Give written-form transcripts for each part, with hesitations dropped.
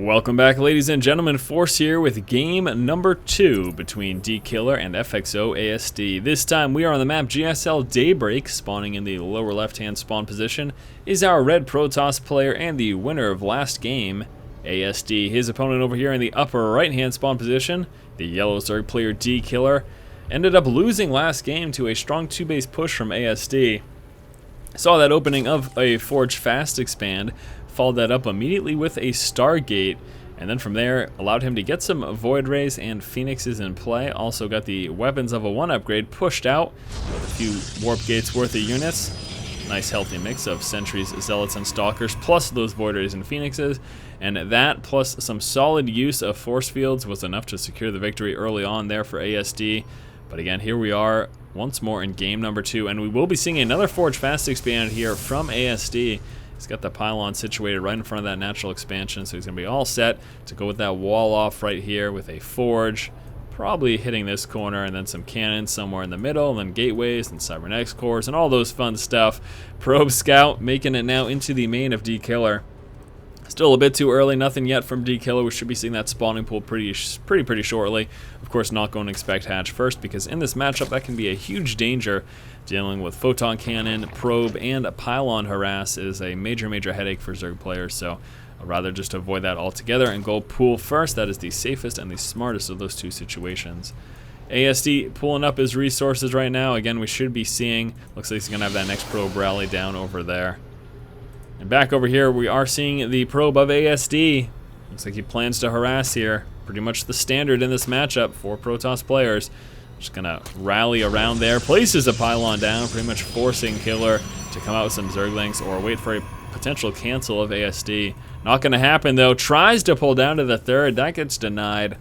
Welcome back, ladies and gentlemen. Force here with game number 2 between dKiLLeR and FXOasd. This time we are on the map GSL Daybreak. Spawning in the lower left-hand spawn position is our red Protoss player and the winner of last game, ASD. His opponent over here in the upper right-hand spawn position, the yellow Zerg player dKiLLeR, ended up losing last game to a strong 2-base push from ASD. Saw that opening of a Forge Fast expand, followed that up immediately with a Stargate, and then from there allowed him to get some Void Rays and Phoenixes in play. Also got the Weapons of a 1 upgrade pushed out with a few Warp Gates worth of units. Nice healthy mix of Sentries, Zealots, and Stalkers, plus those Void Rays and Phoenixes, and that plus some solid use of Force Fields was enough to secure the victory early on there for ASD. But again, here we are once more in game number 2, and we will be seeing another Forge Fast expand here from ASD. He's got the pylon situated right in front of that natural expansion, so he's going to be all set to go with that wall off right here with a forge, probably hitting this corner, and then some cannons somewhere in the middle, and then gateways and cybernetics cores and all those fun stuff. Probe Scout making it now into the main of dKiLLeR. Still a bit too early, nothing yet from dKiLLeR. We should be seeing that spawning pool pretty shortly. Of course, not going to expect hatch first, because in this matchup that can be a huge danger. Dealing with photon cannon, probe, and a pylon harass is a major headache for Zerg players, so I'd rather just avoid that altogether and go pool first. That is the safest and the smartest of those two situations. ASD pulling up his resources right now. Again, we should be seeing, looks like he's going to have that next probe rally down over there. And back over here, we are seeing the probe of ASD. Looks like he plans to harass here. Pretty much the standard in this matchup for Protoss players. Just gonna rally around there, places a pylon down, pretty much forcing killer to come out with some Zerglings or wait for a potential cancel of ASD. Not gonna happen though. Tries to pull down to the third, that gets denied.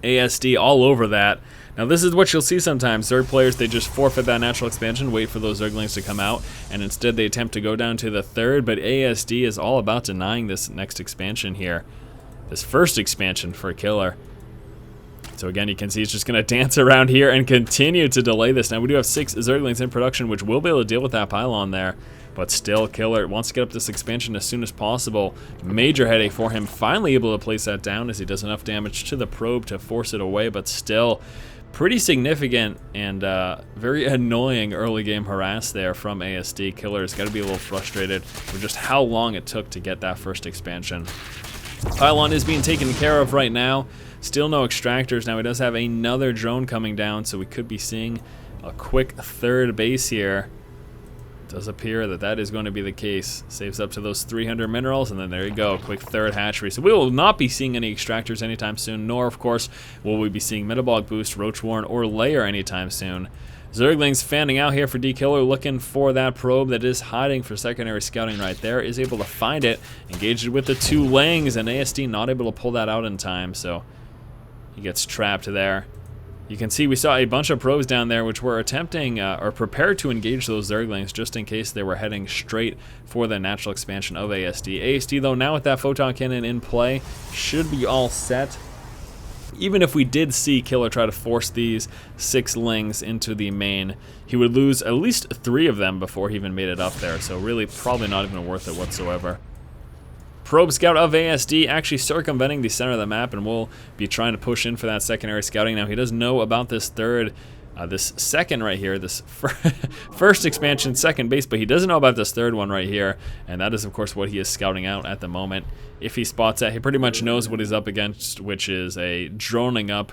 ASD all over that. Now this is what you'll see sometimes. Zerg players, they just forfeit that natural expansion, wait for those Zerglings to come out, and instead they attempt to go down to the third, but ASD is all about denying this next expansion here. This first expansion for killer. So again, you can see he's just going to dance around here and continue to delay this. Now we do have 6 Zerglings in production, which will be able to deal with that pylon there. But still, killer wants to get up this expansion as soon as possible. Major headache for him. Finally able to place that down as he does enough damage to the probe to force it away. But still, pretty significant and very annoying early game harass there from ASD. Killer's got to be a little frustrated with just how long it took to get that first expansion. Pylon is being taken care of right now. Still no extractors. Now he does have another drone coming down, so we could be seeing a quick third base here. It does appear that that is going to be the case. Saves up to those 300 minerals, and then there you go, quick third hatchery. So we will not be seeing any extractors anytime soon, nor of course will we be seeing Metabolic Boost, Roach Warren, or Layer anytime soon. Zerglings fanning out here for dKiLLeR, looking for that probe that is hiding for secondary scouting right there. Is able to find it, engaged it with the 2 Langs, and ASD not able to pull that out in time, so he gets trapped there. You can see we saw a bunch of probes down there which were attempting or prepared to engage those Zerglings just in case they were heading straight for the natural expansion of ASD. ASD though, now with that photon cannon in play, should be all set. Even if we did see killer try to force these 6 Lings into the main, he would lose at least 3 of them before he even made it up there, so really probably not even worth it whatsoever. Probe Scout of ASD actually circumventing the center of the map, and will be trying to push in for that secondary scouting. Now he does know about this third, this second right here, this first expansion, second base, but he doesn't know about this third one right here, and that is of course what he is scouting out at the moment. If he spots that, he pretty much knows what he's up against, which is a droning up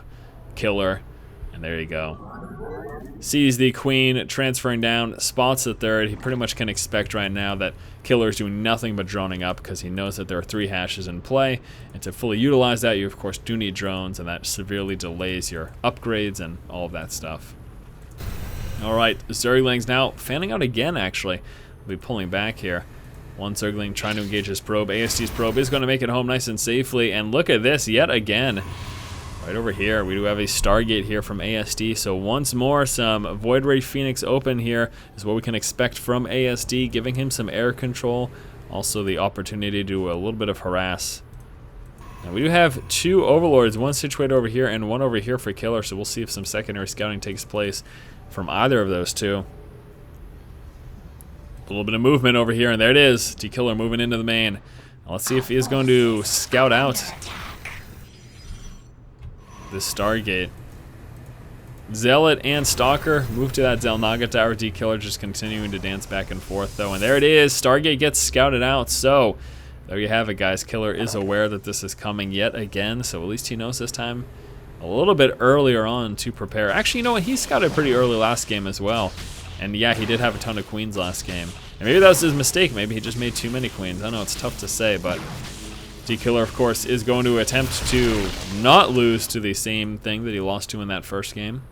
killer, and there you go. Sees the queen transferring down, spots the third. He pretty much can expect right now that killer is doing nothing but droning up, because he knows that there are 3 hashes in play, and to fully utilize that you of course do need drones, and that severely delays your upgrades and all of that stuff. Alright, Zerglings now fanning out again actually. We'll be pulling back here. One Zergling trying to engage his probe. ASD's probe is going to make it home nice and safely, and look at this yet again. Right over here, we do have a Stargate here from ASD, so once more some Void Ray Phoenix open here is what we can expect from ASD, giving him some air control, also the opportunity to do a little bit of harass. Now we do have 2 Overlords, one situated over here and one over here for killer, so we'll see if some secondary scouting takes place from either of those 2. A little bit of movement over here, and there it is, dKiLLeR moving into the main. Let's see if he is going to scout out this Stargate. Zealot and Stalker move to that Xel'Naga Tower. dKiLLeR just continuing to dance back and forth, though. And there it is. Stargate gets scouted out. So there you have it, guys. Killer is aware that this is coming yet again. So at least he knows this time a little bit earlier on to prepare. Actually, you know what? He scouted pretty early last game as well. And yeah, he did have a ton of queens last game. And maybe that was his mistake. Maybe he just made too many queens. I know it's tough to say, but dKiLLeR, of course, is going to attempt to not lose to the same thing that he lost to in that first game.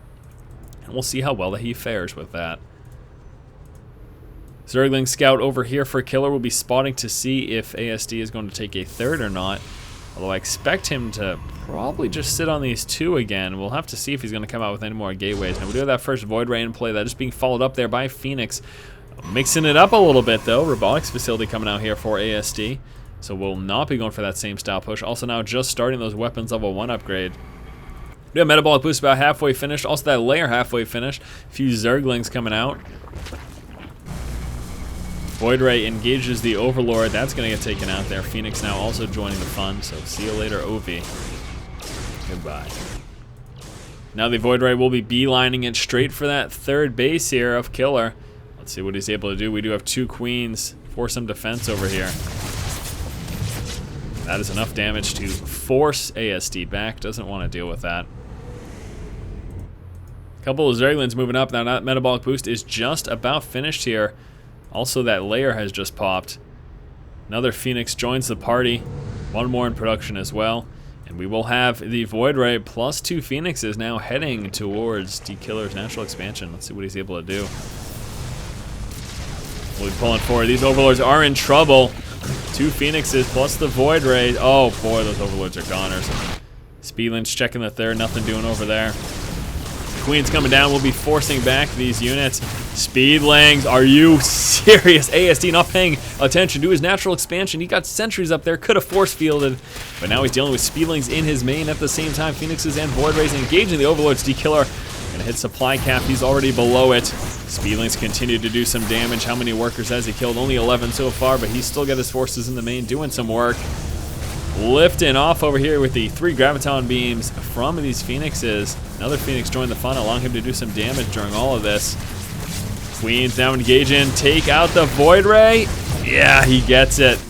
And we'll see how well that he fares with that. Zergling Scout over here for Killer will be spotting to see if ASD is going to take a third or not. Although I expect him to probably just sit on these two again. We'll have to see if he's going to come out with any more gateways. Now we do have that first Void Ray in play. That is being followed up there by Phoenix. Mixing it up a little bit though. Robotics Facility coming out here for ASD. So we'll not be going for that same style push. Also now just starting those weapons level 1 upgrade. We have Metabolic Boost about halfway finished. Also that layer halfway finished. A few Zerglings coming out. Void Ray engages the Overlord. That's going to get taken out there. Phoenix now also joining the fun. So see you later, Ovi. Goodbye. Now the Void Ray will be beelining it straight for that third base here of Killer. Let's see what he's able to do. We do have 2 queens for some defense over here. That is enough damage to force ASD back. Doesn't want to deal with that. Couple of Zerglings moving up. Now that Metabolic Boost is just about finished here. Also that layer has just popped. Another Phoenix joins the party. 1 more in production as well. And we will have the Void Ray plus 2 Phoenixes now heading towards dKiLLeR's natural expansion. Let's see what he's able to do. We'll be pulling forward. These Overlords are in trouble. 2 Phoenixes plus the Void Ray. Oh boy, those Overlords are goners. Speedlings checking the third. Nothing doing over there. Queen's coming down. We'll be forcing back these units. Speedlings, are you serious? ASD not paying attention to his natural expansion. He got sentries up there, could have force fielded, but now he's dealing with Speedlings in his main at the same time. Phoenixes and Void Rays engaging the Overlords. dKiLLeR gonna hit supply cap. He's already below it. Speedlings continue to do some damage. How many workers has he killed? Only 11 so far, but he's still got his forces in the main doing some work. Lifting off over here with the 3 Graviton beams from these Phoenixes. Another Phoenix joined the fun, allowing him to do some damage during all of this. Queens now engaging, take out the Void Ray. Yeah, he gets it.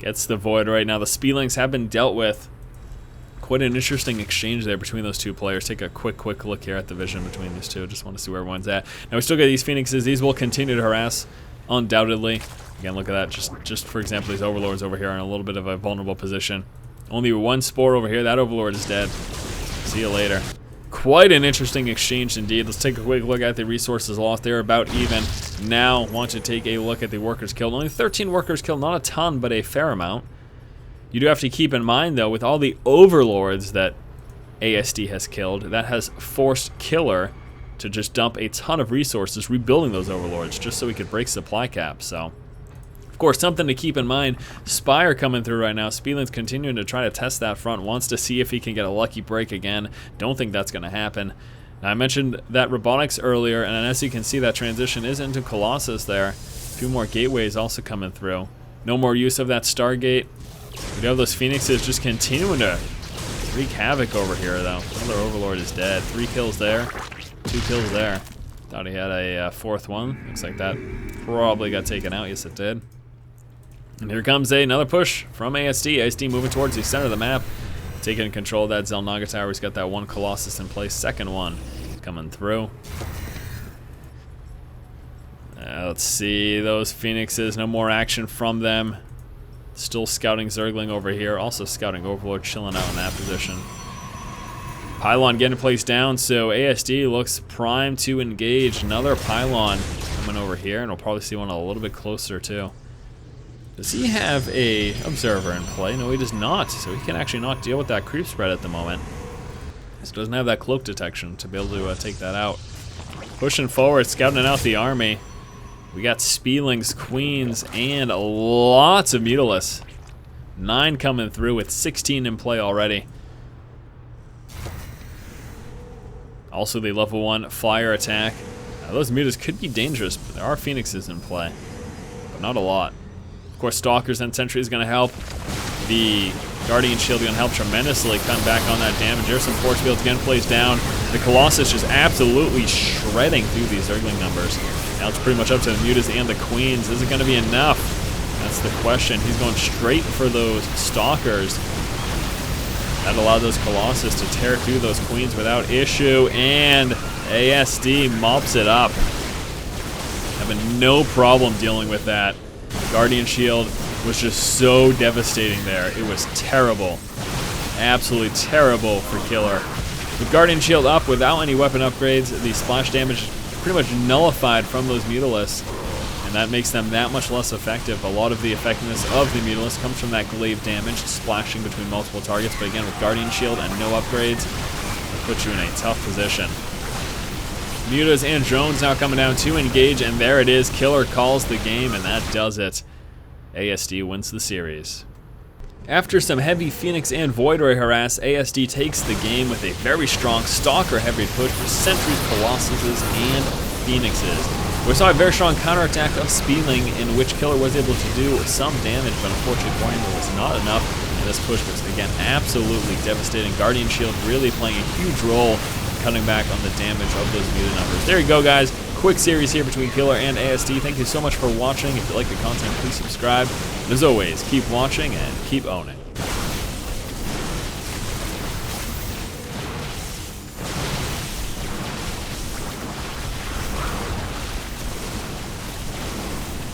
Gets the Void Ray. Now the Speedlings have been dealt with. Quite an interesting exchange there between those 2 players. Take a quick look here at the vision between these 2. Just want to see where everyone's at. Now we still got these Phoenixes. These will continue to harass, undoubtedly. Again, look at that. Just for example, these Overlords over here are in a little bit of a vulnerable position. Only 1 Spore over here. That Overlord is dead. See you later. Quite an interesting exchange indeed. Let's take a quick look at the resources lost. They're about even. Now, want to take a look at the workers killed. Only 13 workers killed. Not a ton, but a fair amount. You do have to keep in mind, though, with all the Overlords that ASD has killed, that has forced Killer to just dump a ton of resources rebuilding those Overlords just so he could break supply cap. So, of course, something to keep in mind. Spire coming through right now. Speedlings continuing to try to test that front. Wants to see if he can get a lucky break again. Don't think that's going to happen. Now, I mentioned that robotics earlier, and as you can see, that transition is into Colossus there. A few more gateways also coming through. No more use of that Stargate. We have those Phoenixes just continuing to wreak havoc over here, though. Another Overlord is dead. 3 kills there. 2 kills there. Thought he had a 4th one. Looks like that probably got taken out. Yes, it did. And here comes another push from ASD. ASD moving towards the center of the map. Taking control of that Xel'Naga Tower. He's got that 1 Colossus in place. 2nd one coming through. Let's see. Those Phoenixes. No more action from them. Still scouting Zergling over here. Also scouting Overlord, chilling out in that position. Pylon getting placed down, so ASD looks primed to engage. Another Pylon coming over here, and we'll probably see one a little bit closer too. Does he have a Observer in play? No, he does not, so he can actually not deal with that creep spread at the moment. He doesn't have that cloak detection to be able to take that out. Pushing forward, scouting out the army. We got Speedlings, Queens, and lots of Mutalisks. 9 coming through with 16 in play already. Also the level 1 Flyer attack. Those Mutalisks could be dangerous, but there are Phoenixes in play. But not a lot. Of course, Stalkers and Sentry is going to help. The Guardian Shield going to help tremendously come back on that damage. There's some force fields again placed down. The Colossus just absolutely shredding through these Zergling numbers. Now it's pretty much up to the Mutas and the Queens. Is it going to be enough? That's the question. He's going straight for those Stalkers. That allowed those Colossus to tear through those Queens without issue, and ASD mops it up. Having no problem dealing with that. Guardian Shield was just so devastating there. It was terrible. Absolutely terrible for Killer. With Guardian Shield up without any weapon upgrades, the splash damage pretty much nullified from those Mutalisks, and that makes them that much less effective. A lot of the effectiveness of the Mutalisks comes from that glaive damage, splashing between multiple targets, but again, with Guardian Shield and no upgrades, it puts you in a tough position. Mutas and drones now coming down to engage, and there it is. Killer calls the game, and that does it. ASD wins the series. After some heavy Phoenix and Void Ray harass, ASD takes the game with a very strong Stalker heavy push for Sentries, Colossuses, and Phoenixes. We saw a very strong counterattack of Speedling, in which Killer was able to do some damage, but unfortunately for him it was not enough, and this push was again absolutely devastating. Guardian Shield really playing a huge role in cutting back on the damage of those mutant numbers. There you go, guys. Quick series here between Killer and ASD. Thank you so much for watching. If you like the content, please subscribe. And as always, keep watching and keep owning.